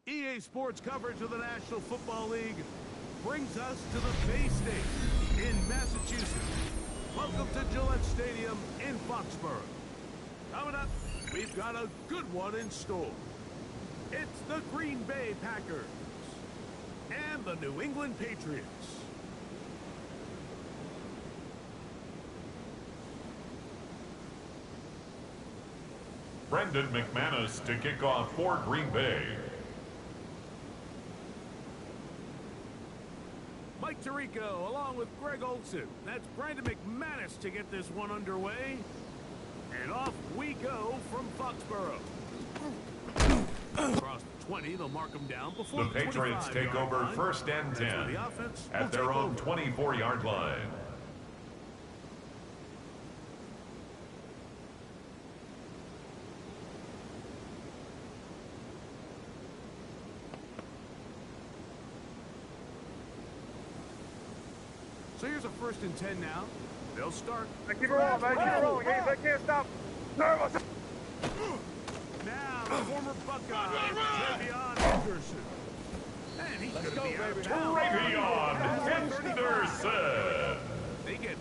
EA Sports coverage of the National Football League brings us to the Bay State in Massachusetts. Welcome to Gillette Stadium in Foxborough. Coming up, we've got a good one in store. It's the Green Bay Packers and the New England Patriots. Brendan McManus to kick off for Green Bay. Mike Tirico along with Greg Olson. That's Brandon McManus to get this one underway. And off we go from Foxborough. Across the 20, they'll mark them down before the Patriots take over line. 1st and 10 at their own 24-yard line. So here's a 1st and 10 now. They'll start. Keep it rolling, man. Keep it rolling. They can't stop. Nervous. Now, the former Buckeye, Travion Henderson. And he's going to be out of bounds. Travion Henderson. They get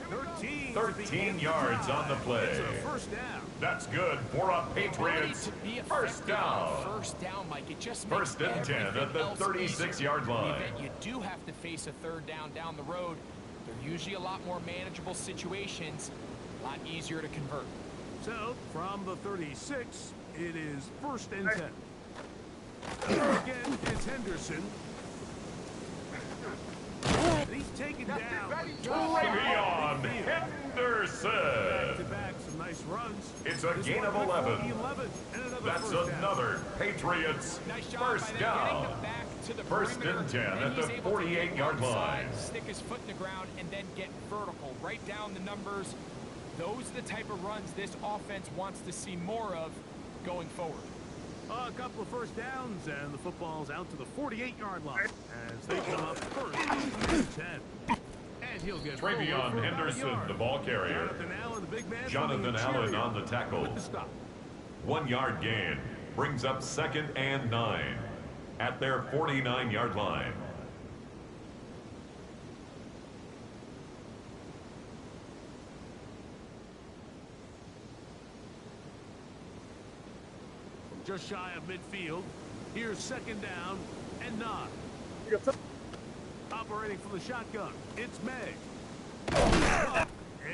13 yards on the play. It's a 1st down. That's good for a Patriots 1st down. First down, Mike. It just 1st and 10 at the 36-yard line. You do have to face a 3rd down the road. They're usually a lot more manageable situations, a lot easier to convert. So, from the 36, it is 1st and 10. Again, it's Henderson. And he's taken down. Travion Henderson. Back-to-back, some nice runs. It's a gain of 11. That's another Patriots Nice job 1st down. Back to the 1st and 10 at the 48-yard line. Stick his foot in the ground and then get vertical. Write down the numbers. Those are the type of runs this offense wants to see more of going forward. A couple of 1st downs, and the football's out to the 48-yard line as they come up 1st and 10. And he'll get Travion Henderson, the ball carrier. Jonathan Allen on the tackle. 1-yard gain brings up 2nd and 9 at their 49-yard line. Just shy of midfield. Here's 2nd down and 9. Operating from the shotgun, it's May.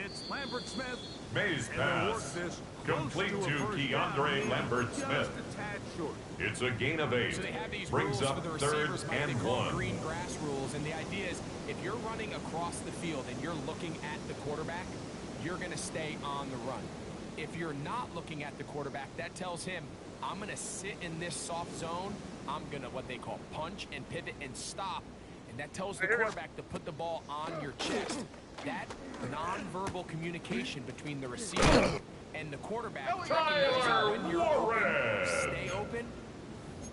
It's Lambert Smith. May's pass complete to Keandre Lambert Smith. It's a gain of 8. So they have these brings rules up for the receivers, 3rd Mike. They and call 1. green grass rules, and the idea is if you're running across the field and you're looking at the quarterback, you're going to stay on the run. If you're not looking at the quarterback, that tells him, I'm going to sit in this soft zone. I'm going to what they call punch and pivot and stop. And that tells the quarterback to put the ball on your chest. That nonverbal communication between the receiver and the quarterback. Tyler When you're Warren. open, stay open.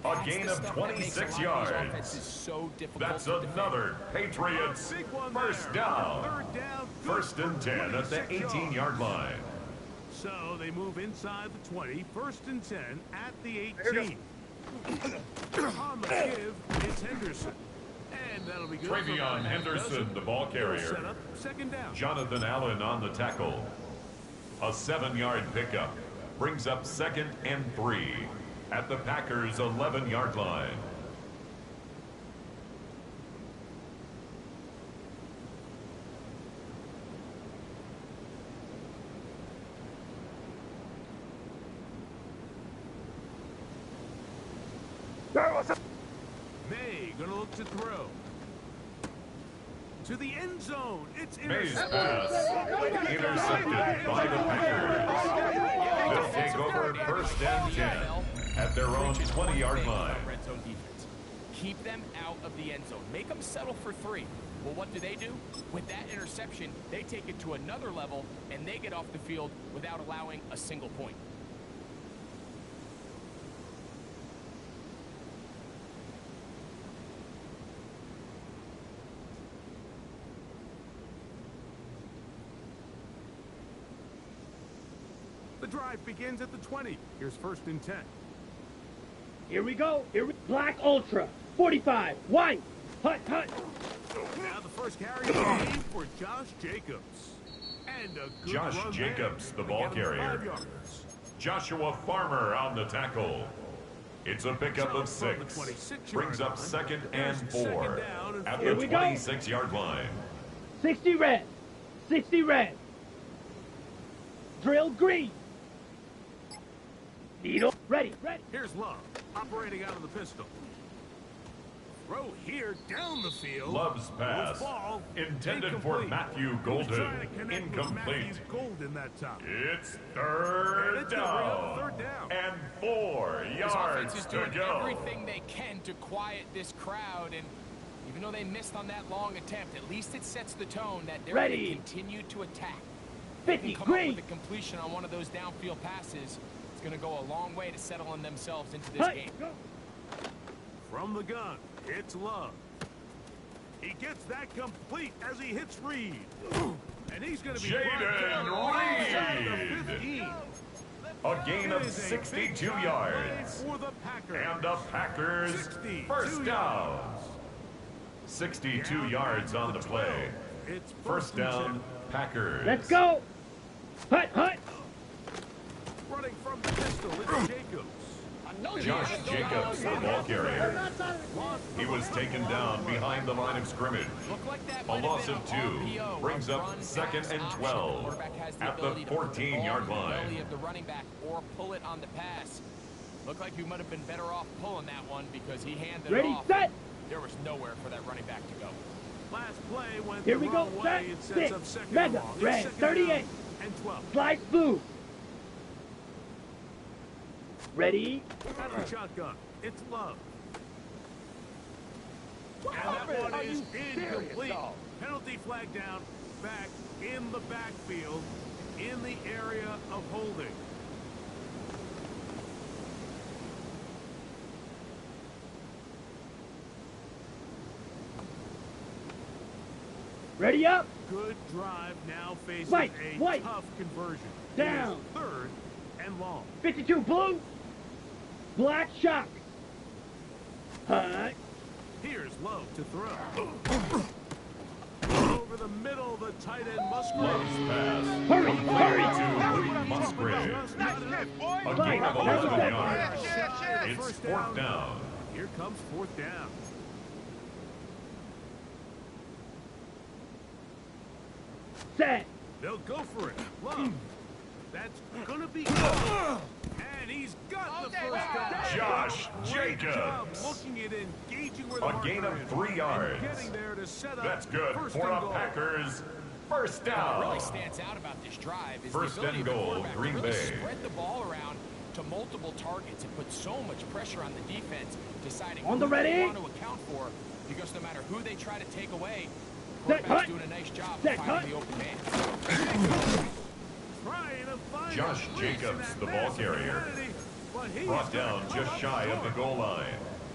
A gain of 26 yards. So That's another Patriots 1st down. 1st and 10 at the 18-yard line. So they move inside the 20, 1st and 10 at the 18. On the give, it's Henderson. And that'll be good. Travion Henderson, the ball carrier. Set up 2nd down. Jonathan Allen on the tackle. A 7-yard pickup brings up 2nd and 3 at the Packers' 11-yard line. Gonna look to throw. To the end zone. It's Base intercepted. pass. Intercepted by the Packers. They'll take over first and 10 at their own 20-yard line. Red zone defense. Keep them out of the end zone. Make them settle for 3. Well, what do? With that interception, they take it to another level, and they get off the field without allowing a single point. The drive begins at the 20. Here's first and 10. Here we go. Black Ultra. 45. White. Hut, hut. Now the first carry of the game for Josh Jacobs. And a good Josh run Jacobs, there. the ball They get him carrier. 5 yards. Joshua Farmer on the tackle. It's a pickup of 6. Brings up second and 4 at the 26-yard line. 60 red. 60 red. Drill green. Needle. Ready. Here's Love, operating out of the pistol. Throw here down the field. Love's pass. Ball, Intended for incomplete. Matthew He was trying to Golden. connect with Incomplete. Matthew Golden that time. It's third down. And 4 This yards offense is to doing go. everything they can to quiet this crowd, and even though they missed on that long attempt, at least it sets the tone that they're going to continue to attack. 50 Come up green. with a completion on one of those downfield passes. It's going to go a long way to settling themselves into this game. Go. From the gun, it's Love. He gets that complete as he hits Reed. And he's going to be Jaden Reed. 15. A gain of It is a 62 big time yards. play for the Packers. And the Packers 62 first down. 62 yards on the play. It's First down, Packers. Let's go. Hut, hut. Running from the pistol, it's Jacobs. Josh Jacobs, the ball carrier. He was taken down behind the line of scrimmage. A loss of 2 brings up second and 12 at the 14-yard line. Of the running back or pull it on the pass. Looked like you might have been better off pulling that one because he handed it Ready, off. set. There was nowhere for that running back to go. Last play went Here the we go. wrong Set. way. It sets 6. up second Mega. and long. It's Red. second 38. down and 12. Slice blue. Ready. Out of the shotgun, it's Love. And that one is incomplete. Penalty flag down, back in the backfield, in the area of holding. Ready up. Good drive now facing White, a white. tough conversion. Down. It is third and long. 52 blue. Black shock. Hut. Here's Lowe to throw. Over the middle, the tight end Musgrave. Love's pass. Hurry, Completed to Musgrave. Just not enough. A gain of 11 yards. Shy of It's first fourth down. Here comes fourth down. Set. They'll go for it. Love. That's gonna be good. And he's got the first down. Josh Great job Jacobs. looking at engaging where the A gain marker of is 3 and yards. getting there to set up That's good first for and a goal. Packers first What really down. stands out about this drive is First the ability and of the goal, quarterback Green to really Bay. spread the ball around to multiple targets and put so much pressure on the defense, deciding On the who they ready. want to account for, because no matter who they try to take away, Set, quarterback's hut. doing a nice job Set, of hut. finding the open man. Trying to find Josh a place in Jacobs, that the ball massive carrier. humanity, but he's Brought gonna down come just up shy of the short. goal line.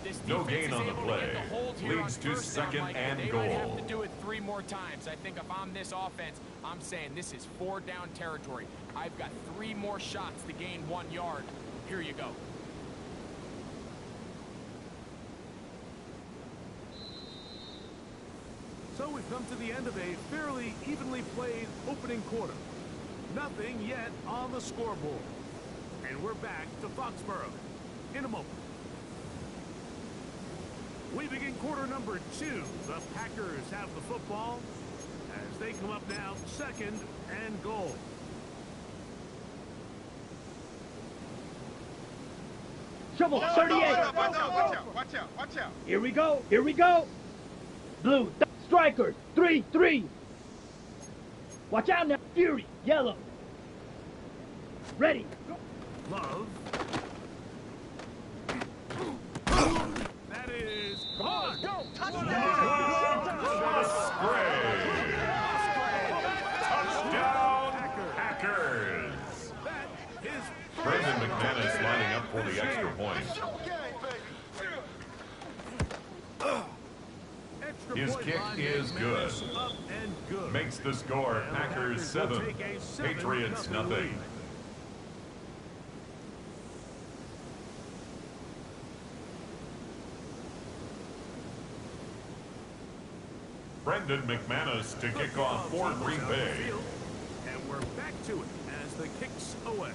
This No defense gain is on the able to get play. the hold here Leads on to first down, second Mike, and they goal. might have to do it 3 more times. I think if I'm this offense, I'm saying this is 4 down territory. I've got 3 more shots to gain 1 yard. Here you go. So we've come to the end of a fairly evenly played opening quarter. Nothing yet on the scoreboard. And we're back to Foxborough in a moment. We begin quarter number 2. The Packers have the football as they come up now second and goal. Trouble, 38. Watch out. Here we go. Blue, striker, 3-3. Watch out now, Fury, yellow. Ready. Love. That is... Come on, go! Touchdown! Touchdown, Packers! Brendan McManus lining up for the extra point. His kick is good. Makes the score Packers 7, Patriots nothing. Brendan McManus to kick off for Green Bay. And we're back to it as the kick's away.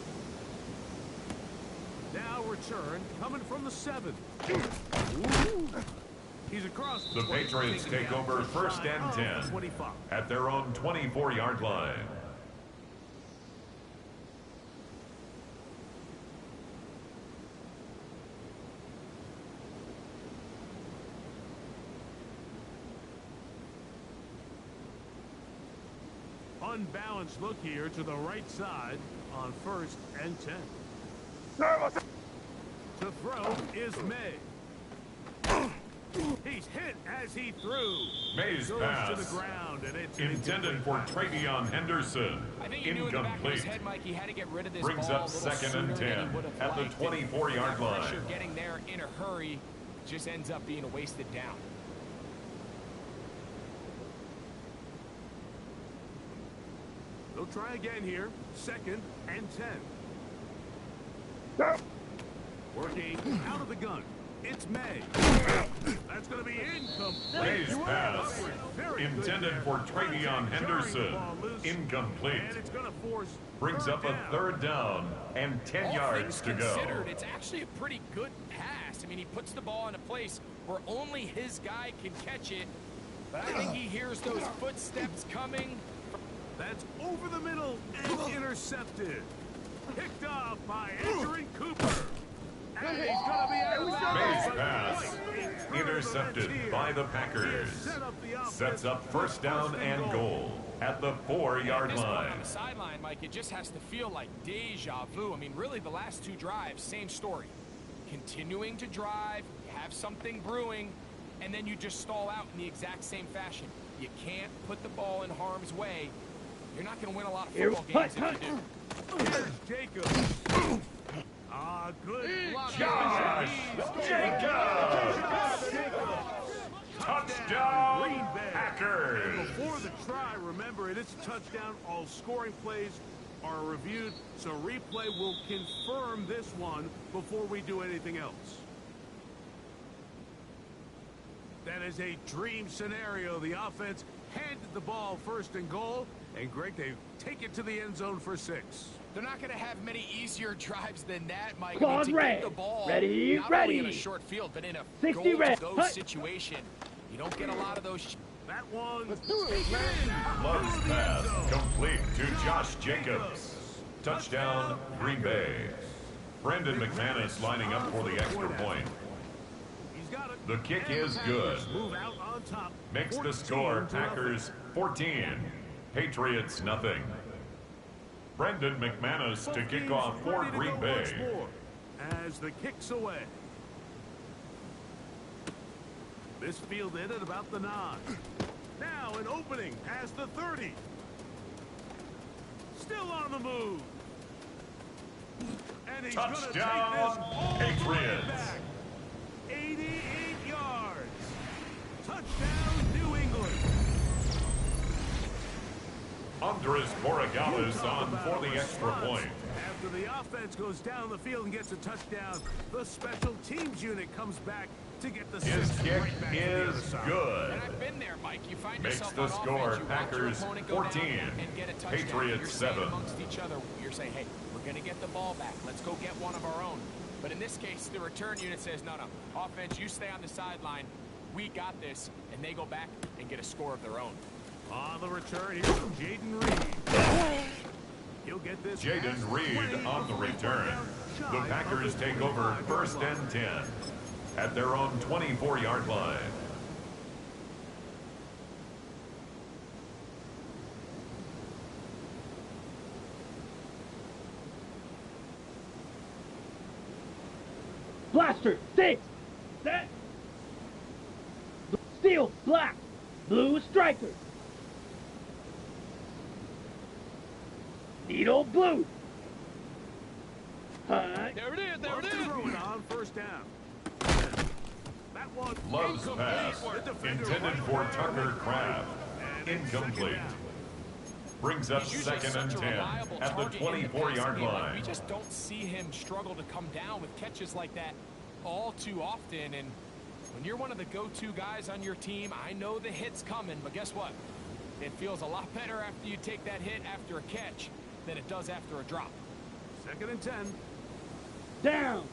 Now return coming from the 7. He's across the Patriots take over first and 10 at their own 24-yard line. Unbalanced look here to the right side on first and 10. To throw is May. He's hit as he threw. May's Goes pass to the ground, and it's intended for Travion Henderson. I think he knew in the back of his Incomplete. head, Mike, he had to get rid of this Brings ball up a little second and sooner than 10 he would have at the liked. 24-yard line. Pressure getting there in a hurry just ends up being a wasted down. They'll try again here. Second and 10. Working out of the gun. It's May. That's going to be incomplete. May's pass intended for Travion Henderson. Incomplete. And it's going to force Brings up a third down and 10 All yards to things go. considered, it's actually a pretty good pass. I mean, he puts the ball in a place where only his guy can catch it. But I think he hears those footsteps coming. That's over the middle and intercepted. Picked off by Adrian Cooper. And he's going to be out of May's bounds. pass intercepted by the Packers. Sets up first down and goal at the 4-yard This point line. on the sideline, Mike, it just has to feel like deja vu. I mean, really, the last two drives, same story. Continuing to drive, you have something brewing, and then you just stall out in the exact same fashion. You can't put the ball in harm's way. You're not going to win a lot of football games if you do. Here's Jacobs. Ah, good block. Josh Jacobs! Touchdown, Green Bay. Packers! And before the try, remember, it is a touchdown. All scoring plays are reviewed, so replay will confirm this one before we do anything else. That is a dream scenario. The offense handed the ball first and goal, and Greg, they take it to the end zone for 6. They're not going to have many easier drives than that, Mike. Claude to Ray. get the ball Ready, not ready. only in a short field, but in a 60 red. goal-to-go Hut. situation. You don't get a lot of those. That one. Love's pass complete to Josh Jacobs. Touchdown, Green Bay. Brendan McManus lining up for the extra point. He's got it. The kick And is the good. Packers move out on top. Makes the 14 score to nothing. Packers 14, Patriots nothing. Brendan McManus to Both kick teams off for ready to Green go Bay. once more as the kick's away. This fielded at about the 9. Now an opening past the 30. Still on the move. And he's going to take this Touchdown, all the way Patriots. back. 88 yards. Touchdown, New England. Andres Borregales on for the extra point. After the offense goes down the field and gets a touchdown, the special teams unit comes back to get the His six kick right back to the other is side. good. And I've been there, Mike. You find Makes yourself the on score, offense, you watch your Packers opponent go down 14, and get a touchdown. Patriots You're saying 7. amongst each other, you're saying, hey, we're going to get the ball back. Let's go get one of our own. But in this case, the return unit says, no, offense, you stay on the sideline. We got this. And they go back and get a score of their own. On the return, here's Jaden Reed. He'll get this. Jaden Reed on the return. shy The of Packers the take over 25-yard first line. and 10 at their own 24-yard line. Blaster, 6, set. Steel, black, blue striker. Needle, blue. There it is, there it is. Throw it on first down. That one Love's incomplete. pass, The defender intended right for there. Tucker Kraft. And it's second Incomplete. down. Brings up He's usually second and such a 10 reliable at the target in the 24-yard passing game. Like, line. we just don't see him struggle to come down with catches like that all too often. And when you're one of the go-to guys on your team, I know the hit's coming, but guess what? It feels a lot better after you take that hit after a catch than it does after a drop. Second and 10. Down.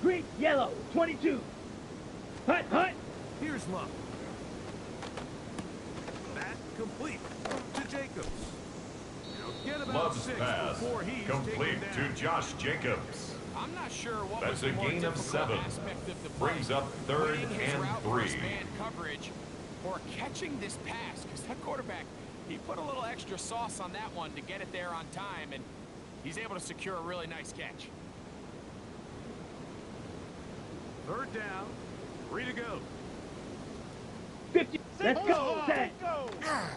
Green, yellow, 22. Hut, hut. Here's Love. That complete to Jacobs. He'll get about Love's 6 pass, before he's complete taken to down. Josh Jacobs. I'm not sure what That's was the a more gain of difficult 7. aspect of the play. Brings up third Winning his and route 3. versus man coverage or catching this pass, because that quarterback, he put a little extra sauce on that one to get it there on time, and he's able to secure a really nice catch. Third down. 3 to go. 50. Let's go. Set.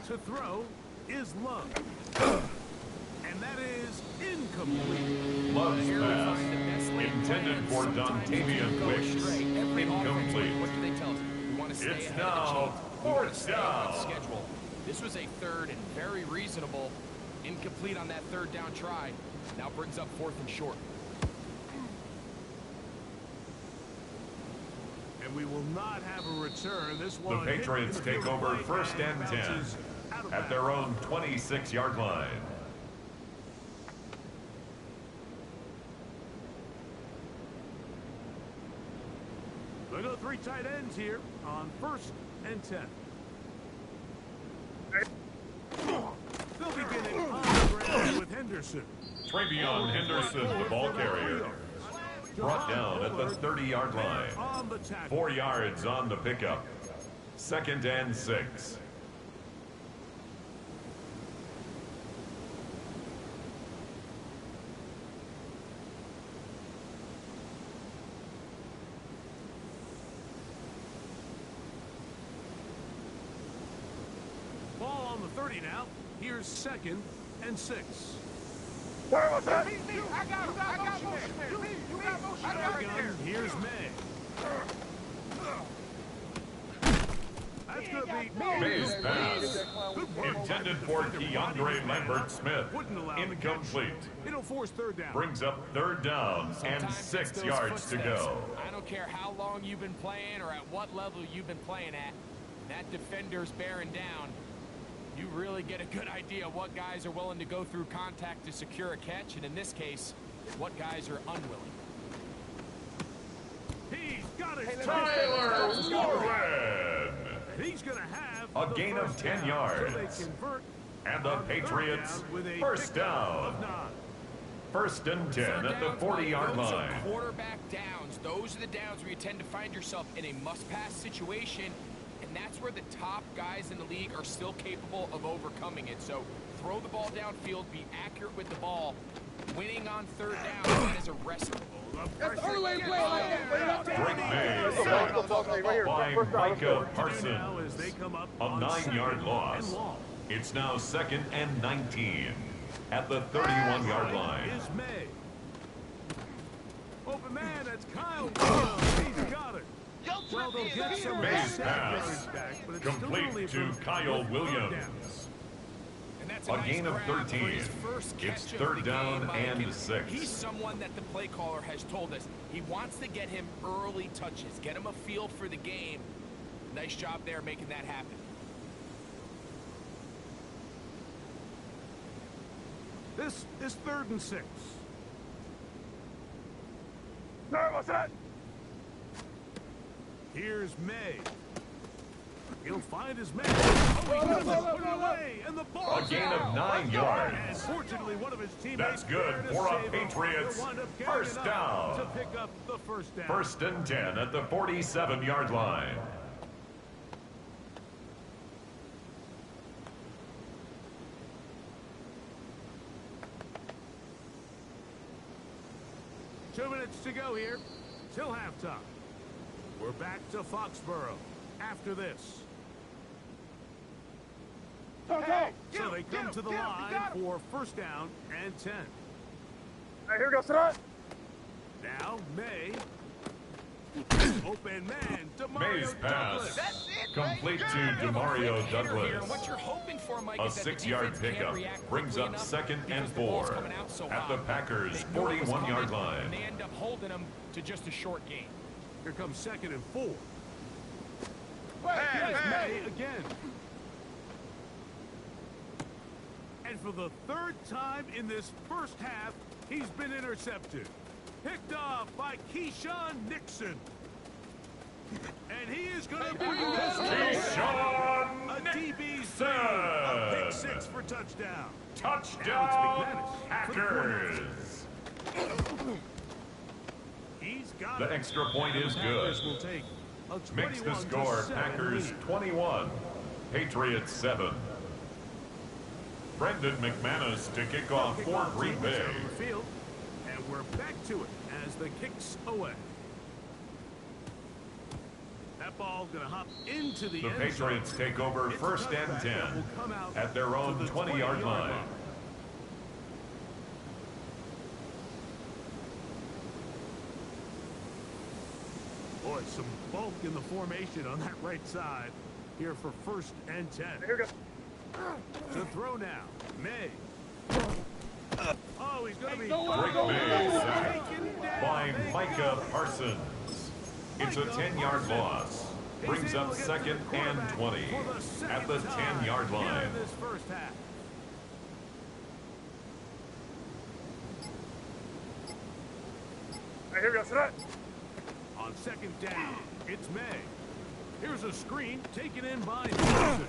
To throw is Love. And that is incomplete. Love's Here we pass, find the best laid intended plans. for Sometimes when you Dontavian go Wicks. straight, every offense, Incomplete. what do they tell us? We want to stay It's ahead now of the chains. We want to fourth stay on down. schedule. This was a third and very reasonable. Incomplete on that third down try. Now brings up fourth and short. And we will not have a return. This The one hit Patriots in the take field of over play first and 10 bounces out of at their bounds. own 26-yard line. They go 3 tight ends here on first and 10. They'll begin it on the ground with Henderson. Travion Henderson, the ball carrier. Brought down at the 30-yard line. On the tackle. 4 yards on the pickup. Second and 6. Ball on the 30 now. Here's second and 6. Sorry, what's that? I got motion there. You got motion right there. Shotgun, here's May. That's going to be May's pass, intended for DeAndre Lambert-Smith. Wouldn't allow the catch. Incomplete. It'll force third down. Brings up third down and Sometimes 6 it's those yards to footsteps. go. I don't care how long you've been playing or at what level you've been playing at. That defender's bearing down. You really get a good idea what guys are willing to go through contact to secure a catch, and in this case, what guys are unwilling. He's got it. Tyler Warren. He's going to have A the gain of first 10 down. yards. So they convert And the on third Patriots, down with a first pickup down. of 9. First and 10 Third at the downs, 40-yard those line. are quarterback downs. Those are the downs where you tend to find yourself in a must-pass situation, and that's where the top guys in the league are still capable of overcoming it. So throw the ball downfield, be accurate with the ball. Winning on third down is a recipe. That's the only way to play like that. Drake May sacked by Micah Parsons. A 9-yard loss. It's now second and 19 at the 31-yard line. Is May. Open man, that's Kyle Williams. He's got it. Well, they'll get some of May's that pass, yards back, but it's still only complete to from Kyle third Williams. down. And that's A nice gain of grab for 13. his first It's catch of third the down game, Mike, and 6. He's someone that the play caller has told us he wants to get him early touches, get him a feel for the game. Nice job there making that happen. This is third and 6. Sorry, what's that? Here's May. He'll find his man. Oh, he doesn't put it away, and the ball. A gain of 9 yards. And fortunately, one of his teammates. That's good for a Patriots first down. To pick up the first down. 1st and 10 at the 47-yard line. Two minutes to go here till halftime. We're back to Foxborough after this. Hey, So they come to the line for first down and 10. Hey, here goes tonight. Now, May. Open man, May's DeMario pass. Douglas. That's it, Complete right? to You have a DeMario quick hitter Douglas. here, and what you're hoping for, Mike, A is that the 6-yard defense can't pickup react brings quickly up enough 2nd and because the ball's 4 coming out so at the high. Packers' They knew it was 41-yard coming, line. and they end up holding them to just a short gain. Here comes 2nd and 4. Hey, Here's hey. May again. And for the 3rd time in this first half, he's been intercepted. Picked off by Keyshawn Nixon. And he is going to bring this Keyshawn a DB's Nixon. a pick 6 for touchdown. Touchdown, Packers. He's got The it. extra point is Packers good. will take a Makes the 21-7 score Packers lead. 21, Patriots 7. Brendan McManus to kick off for Kickoff Green team Bay. is on the field, and we're back to it as the kick's away. That ball going to hop into the The end Patriots zone. take over It's a 1st and touchback 10 that will come out at their own to the 20-yard line. Boy, some bulk in the formation on that right side here for 1st and 10. Here goes. To throw now, May. Oh, he's going to be Great Bay sack taken down. by They Micah got it. Parsons. It's a 10-yard loss. Brings up 2nd and 20 at the 10-yard line. In this first half. Hey, here goes tonight. On 2nd down, it's May. Here's a screen taken in by Wilson.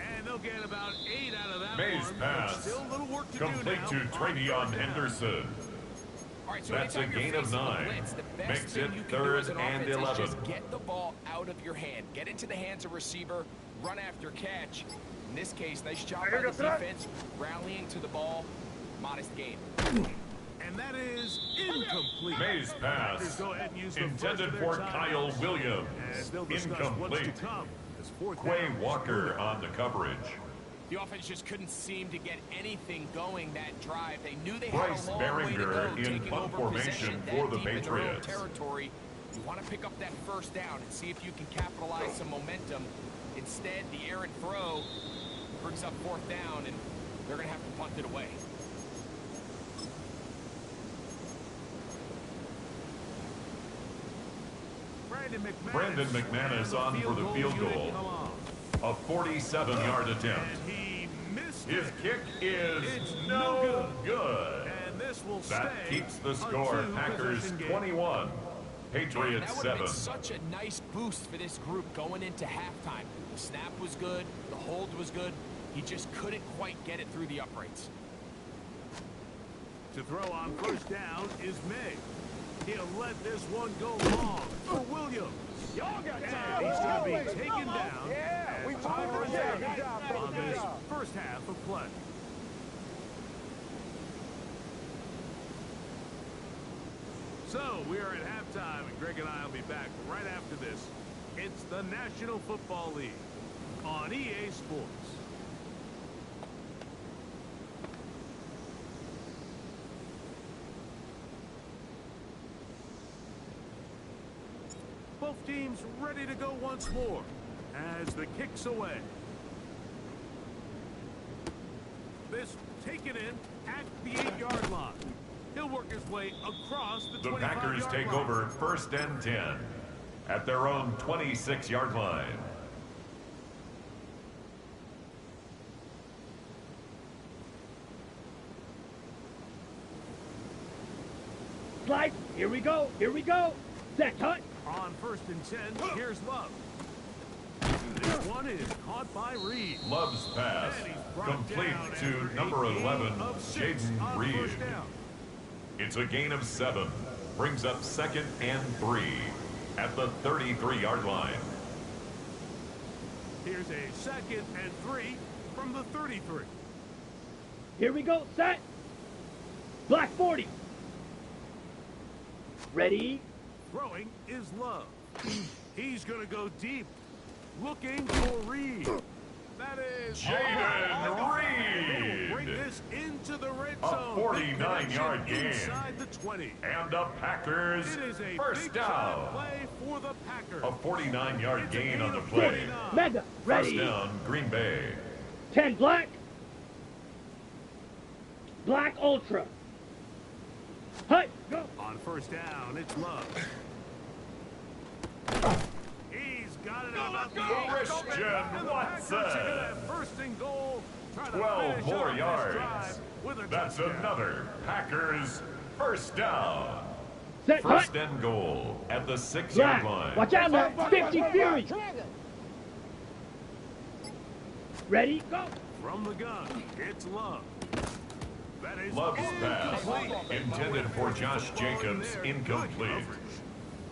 And they'll get about 8 out of that May's one. pass. Still a little work to Complete do to now. Travion Henderson. All right, so That's a anytime you're gain of facing a 9. blitz, the best Makes thing it you can do 3rd as an and offense 11. is just get the ball out of your hand. Get into the hands of receiver, run after catch. In this case, nice job by the defense, rallying to the ball. Modest gain. And that is incomplete. May's pass Go ahead and use the intended first of for their Kyle timeouts. Williams. And they'll discuss what's Incomplete. to come. As 4th Quay down. Walker on the coverage. The offense just couldn't seem to get anything going that drive. They knew they Bryce had a long way to Behringer go, in taking punt over formation possession for that the deep in their own Patriots. territory. You want to pick up that first down and see if you can capitalize some momentum. Instead, the errant throw brings up 4th down, and they're going to have to punt it away. Brandon McManus on for the field goal. A 47-yard attempt. And he missed His it. kick is It's no good. And this will That stay keeps the a score Packers two-possession game. 21, Patriots That would have 7. been such a nice boost for this group going into halftime. The snap was good. The hold was good. He just couldn't quite get it through the uprights. To throw on 1st down is May. He'll let this one go long for Williams. Y'all got And he's going to be taken down. Yeah, we as time runs good out job. on this first half of play. So we are at halftime, and Greg and I will be back right after this. It's the National Football League on EA Sports. Both teams ready to go once more as the kick's away. This taken in at the 8-yard line. He'll work his way across the 25-yard line. The Packers take over 1st and 10 at their own 26-yard line. Slide. Here we go. Here we go. Set. Cut. On 1st and 10, here's Love. This one is caught by Reed. Love's pass, And he's brought complete down to after number a gain 11, of 6 Jaden on Reed. first down. It's a gain of 7. Brings up 2nd and 3 at the 33-yard line. Here's a 2nd and 3 from the 33. Here we go. Set. Black 40. Ready. Throwing is Love. He's going to go deep. Looking for Reed. That is Jaden Reed. Bring Reed. this into the red A zone. 49-yard gain. Inside the 20. And the Packers It is a first big down. play for the Packers. A 49-yard It's a gain gain on the of play. 49. Mega. First Ready. down, Green Bay. 10 black. Black Ultra. Hut. Go. On first down, it's Love. He's got it about the 8. Christian And the Packers are Watson. gonna have first and goal. Trying to 12 finish more off this yards. drive with a That's touchdown. another Packers first down. Set. Hut. First and goal at the 6-yard Black. line. Watch out now. 50 Fury. Ready. Go. From the gun, it's Love. That is Love's pass, incomplete. intended for Josh Jacobs, incomplete.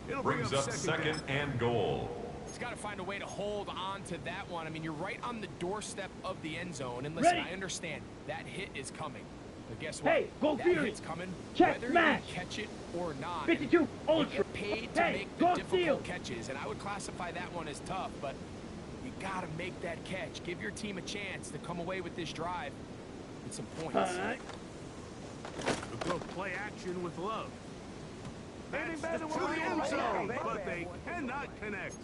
It'll bring Brings up 2nd and goal. He's got to find a way to hold on to that one. I mean, you're right on the doorstep of the end zone. And listen, Ready. I understand that hit is coming. But guess what? Hey, go that Fury. hit's coming. Check, whether smash. you catch it or not. 52 You Ultra. get paid to Hey, make the go difficult field. catches. And I would classify that one as tough. But you got to make that catch. Give your team a chance to come away with this drive with some points. Hut. The go play action with Love. That's to the end zone, but they cannot connect.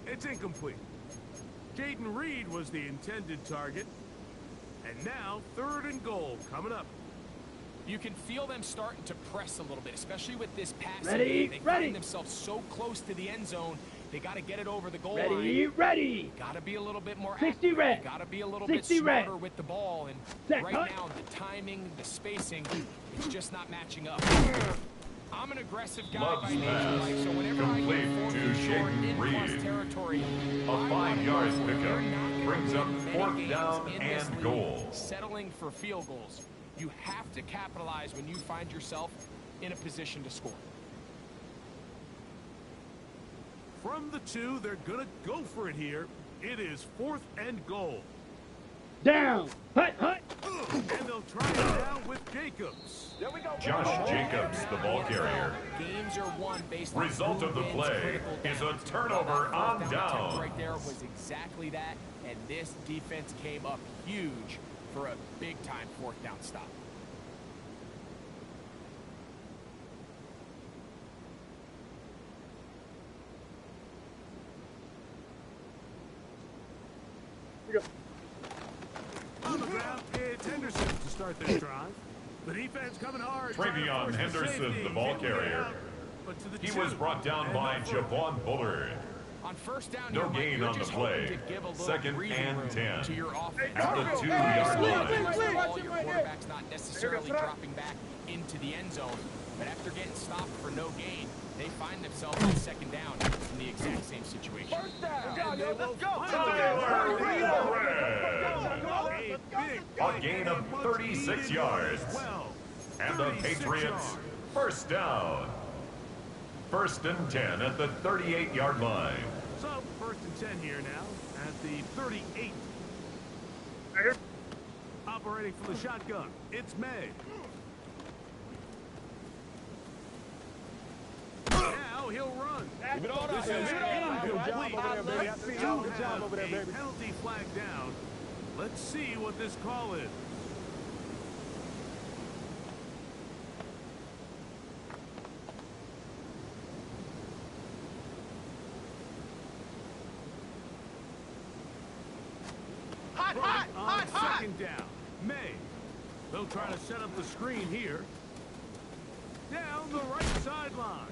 It's incomplete. Jaden Reed was the intended target. And now, 3rd and goal coming up. You can feel them starting to press a little bit, especially with this passing Ready, game. They ready. find themselves so close to the end zone. They got to get it over the goal Ready. line. Ready. Got to be a little bit more 60 accurate. red. Got to be a little bit 60 red. smarter with the ball. And Set, right cut. now, the timing, the spacing, it's just not matching up. I'm an aggressive guy Love's by nature, pass, Mike, so whenever I complete get 4th to and short Jaden in plus Reed. territory, A I wanna 5-yard go for it. pickup. You're not gonna Brings up win many 4th games down in this and league goal. settling for field goals. You have to capitalize when you find yourself in a position to score. From the 2, they're going to go for it here. It is 4th and goal. Down. Hut. Hut. And they'll try it now with Jacobs. There we go. Josh Jacobs, the ball carrier. Games are won based on Result who of the wins play critical is a downs. turnover That on fourth down. attempt right there was exactly that, and this defense came up huge for a big-time 4th down stop. On the ground, it's Henderson to start this drive. The defense coming hard. Travion Henderson, the ball carrier. He was brought down by Javon Bullard. On first down, No here, Mike, gain you're on the just play. hoping to give a little 2nd breathing and room 10. to your offense. At the 2-yard line. Your quarterback's not necessarily dropping back into the end zone, but after getting stopped for no gain, they find themselves on 2nd down in the exact same situation. First down. Let's go. A gain of 36 yards. And the Patriots first down. 1st and 10 at the 38-yard line. So, 1st and 10 here now at the 38. Operating from the shotgun, it's May. Now he'll run. Keep it on This there. is Keep it on. Good job over there, baby. I see you. Good job over there, baby. A penalty flag down. Let's see what this call is. On 2nd down, May. They'll try to set up the screen here. Down the right sideline.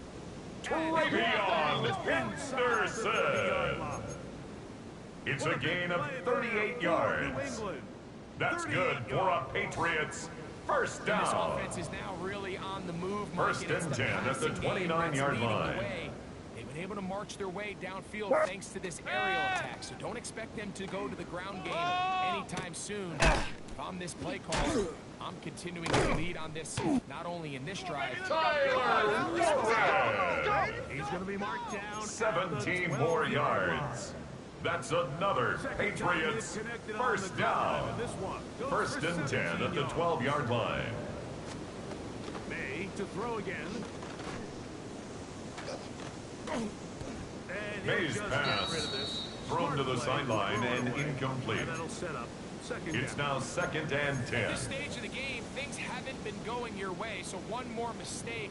Travion Henderson. It's a gain of 38 yards. That's good for a Patriots first And this down. offense is now really on the move, Mike, 1st and it's and the 10 at the passing game 29-yard that's leading the line. way. They've been able to march their way downfield thanks to this aerial attack. So don't expect them to go to the ground game anytime soon. If I'm this play caller, I'm continuing to lead on this, not only in this drive. He's going to be marked down. 17 more yards. That's another Patriots first down. First and 10 at the 12-yard line. May to throw again. May's pass thrown to the sideline and incomplete. It's now second and 10. At this stage of the game, things haven't been going your way, so one more mistake,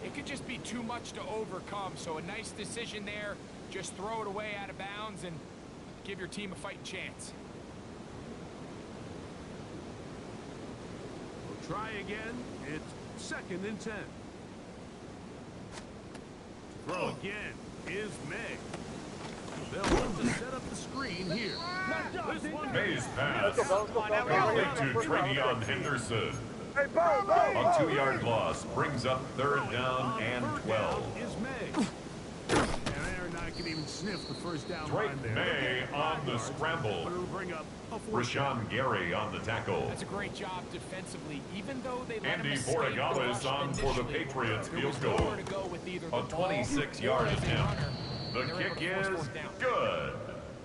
it could just be too much to overcome. So a nice decision there. Just throw it away out of bounds and give your team a fighting chance. We'll try again. It's second and 10. Throw again is May. They'll want to set up the screen here. May's pass complete to Travion Henderson. Hey, Bo, Bo! A 2-yard loss brings up third down and 12. Is May. And Aaron I can even sniff the first down Drake line there. May on the scramble. But it'll bring up a fourth down. Rashawn Gary on the tackle. That's a great job defensively, even though they let Andy him escape Borregales the rush on for the initially. Patriots There field was goal. nowhere to go with either the A ball 26-yard or as a attempt. runner. The They're able kick to force is fourth down. good.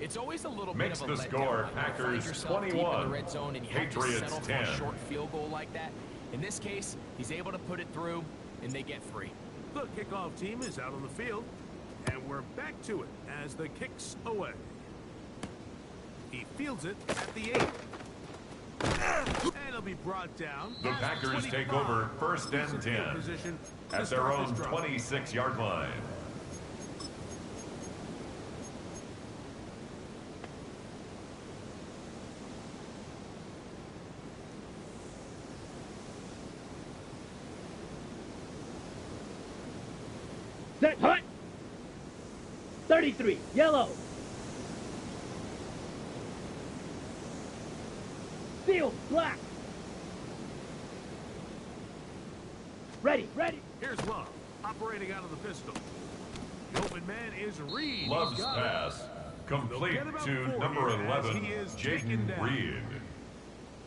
It's always a little Makes bit of a the score letdown when you find Packers yourself deep in 21, the red zone and you have to Patriots settle for 10. a short field goal like that. In this case, he's able to put it through, and they get 3. The kickoff team is out on the field, and we're back to it as the kick's away. He fields it at the 8. And it'll be brought down. The Packers take over first and 10 Position at their own 26-yard line. Set, hut! 33, yellow. Field, black. Ready, ready. Here's Love, operating out of the pistol. The open man is Reed. Love's He's got it. pass complete to number 11, Jaden Reed.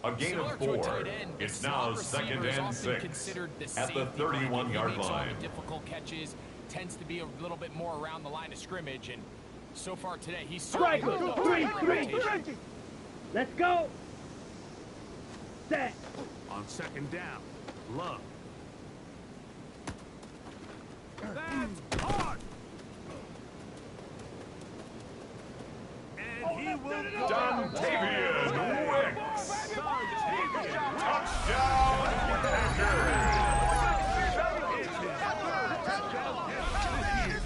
A gain of Similar to a 4. tight end, It's the now slot second receiver is and often 6 considered the at the safety blanket. 31-yard He makes all line. the difficult catches, tends to be a little bit more around the line of scrimmage, and so far today he's certainly Strike, lived up to three, that three. reputation. Let's go. Set. On second down, Love. That's hard. And he will go. Dontavian Wicks. Dontavian. Touchdown, Packers. It's his third touchdown catch this year.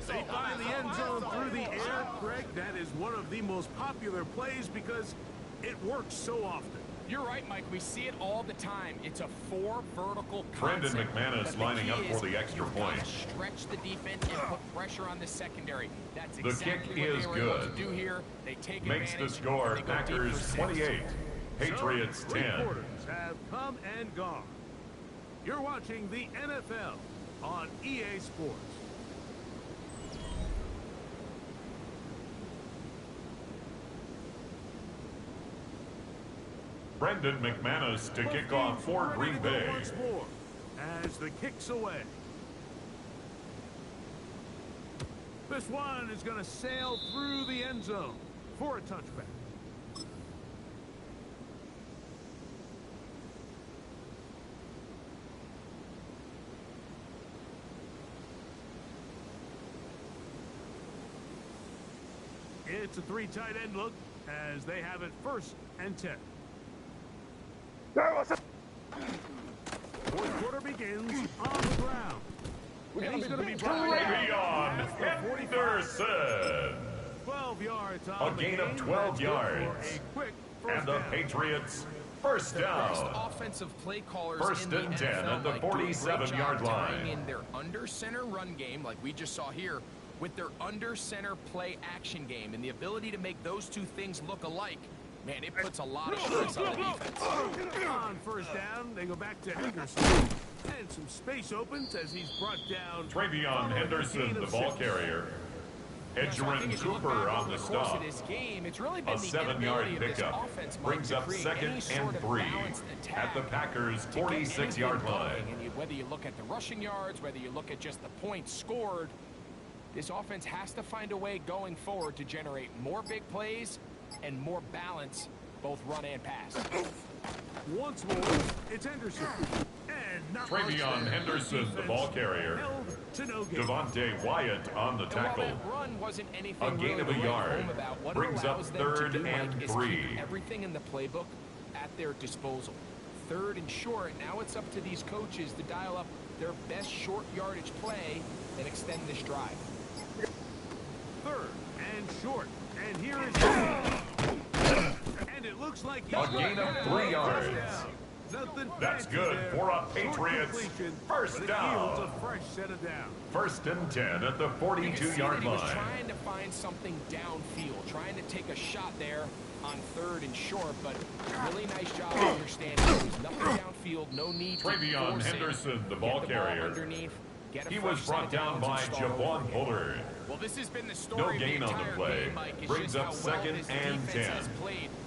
They find the end zone through the air. Greg, that is one of the most popular plays because it works so often. You're right, Mike. We see it all the time. It's a 4 vertical Brandon concept. McManus But the lining key up is for the extra you've got point. to stretch the defense and put pressure on the secondary. That's The exactly kick what is they were able good. to do here. They take Makes the advantage, score and they go deep for Packers 6. 28, Patriots So, 10. Reporters have come and gone. You're watching the NFL on EA Sports. Brendan McManus to kick off for Green Bay. Once more as the kick's away. This one is going to sail through the end zone for a touchback. It's a 3 tight end look as they have it first and 10. Fourth quarter begins on the ground. And he's going to be brought Travion Henderson. 12 yards A on the gain of game. 12 That's good yards. for a quick first And the down. Patriots first Best down. offensive play callers First in the and 10 NFL, at the Mike, do a great 47-yard job tying line. in their under center run game, like we just saw here, with their under center play action game, and the ability to make those two things look alike Man, it puts a lot of stress on the defense. On first down, they go back to Henderson. And some space opens as he's brought down. Travion Henderson, the ball carrier. Edgerrin Cooper on the stop. It's really been A 7-yard pickup. Brings up second and 3 at the Packers' 46-yard line. And whether you look at the rushing yards, whether you look at just the points scored, this offense has to find a way going forward to generate more big plays and more balance, both run and pass. Once more, it's Henderson. And not Travion Henderson, the ball carrier. Devontae Wyatt on the tackle. A gain of a yard. Brings up third and 3. Everything in the playbook at their disposal. Third and short. Now it's up to these coaches to dial up their best short yardage play and extend this drive. Third and short. And here is and it looks like a gain of 3 yards. That's good for a Patriots first down. First and 10 at the 42-yard line. Trying to find something downfield, trying to take a shot there on third and short, but really nice job of understanding there's nothing downfield, no need to Travion Henderson, the ball carrier. He was brought down by Javon Bullard. Well, this has been the story. No gain on the play. Brings up second and 10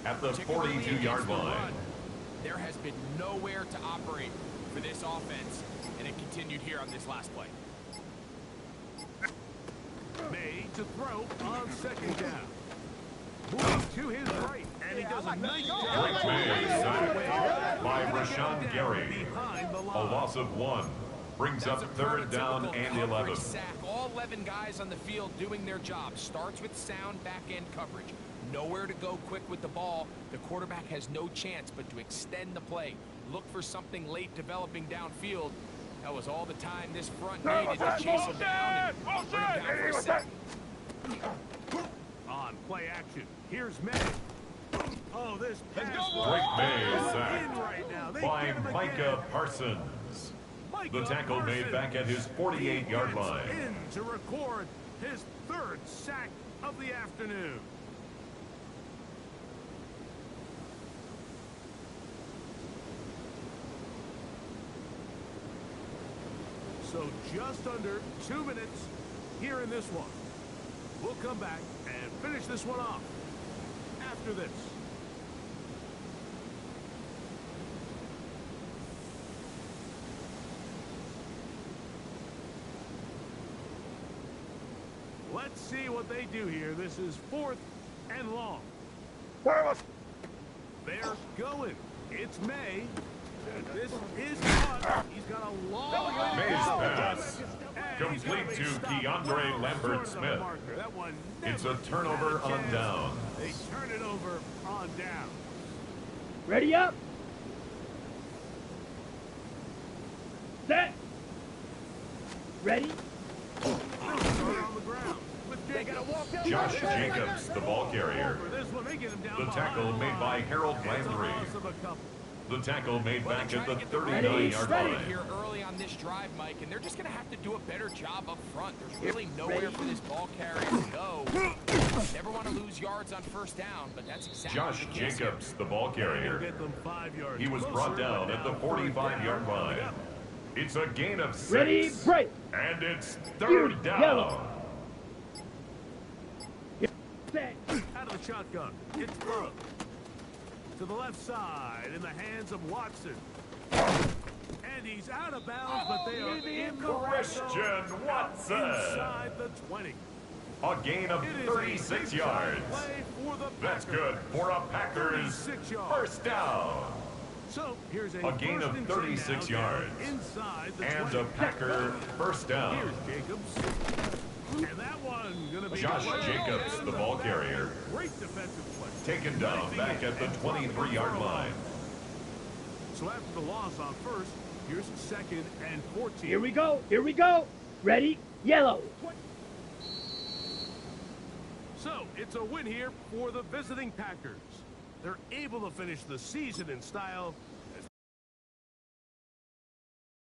at the 42-yard line. There has been nowhere to operate for this offense, and it continued here on this last play. Made to throw on second down. Moving to his right, and he does a nice job. Rick May sacked by Rashawn Gary. A loss of 1. Brings up third down and 11. Sack. All 11 guys on the field doing their job. Starts with sound back-end coverage. Nowhere to go quick with the ball. The quarterback has no chance but to extend the play. Look for something late developing downfield. That was all the time this front needed to chase him down and bring him down for a sack. On play action, here's May. Oh, this pass Rick May sacked right now. by Micah Parsons. The tackle made back at his 48-yard line. In to record his 3rd sack of the afternoon. So just under 2 minutes here in this one. We'll come back and finish this one off after this. Let's see what they do here. This is 4th and long. They're going. It's May. This is caught. He's got a long May's pass complete to Keandre Lambert-Smith. It's a turnover on down. They turn it over on down. Ready up. Set. Ready. Josh Jacobs, the ball carrier. The tackle made by Harold Landry. The tackle made back at the 39-yard line. Here early on this drive, Mike, and they're just going to have to do a better job up front. There's really nowhere for this ball carrier to go. Never want to lose yards on first down, but that's exactly Josh Jacobs, the ball carrier. He was brought down at the 45-yard line. It's a gain of 6. Ready, break. And it's 3rd down. Out of the shotgun. It's Love. To the left side in the hands of Watson. And he's out of bounds, but they are in the Christian Watson. Inside the 20. A gain of 36 yards. That's good for a Packers first down. So here's a gain of 36 yards. Inside the and 20. a Packer first down. Here's Jacobs. And that one gonna be Josh Jacobs, the ball carrier. Great defensive play. Taken down back at the 23-yard line. So after the loss on first, here's 2nd and 14. Here we go. Here we go. Ready. Yellow. So it's a win here for the visiting Packers. They're able to finish the season in style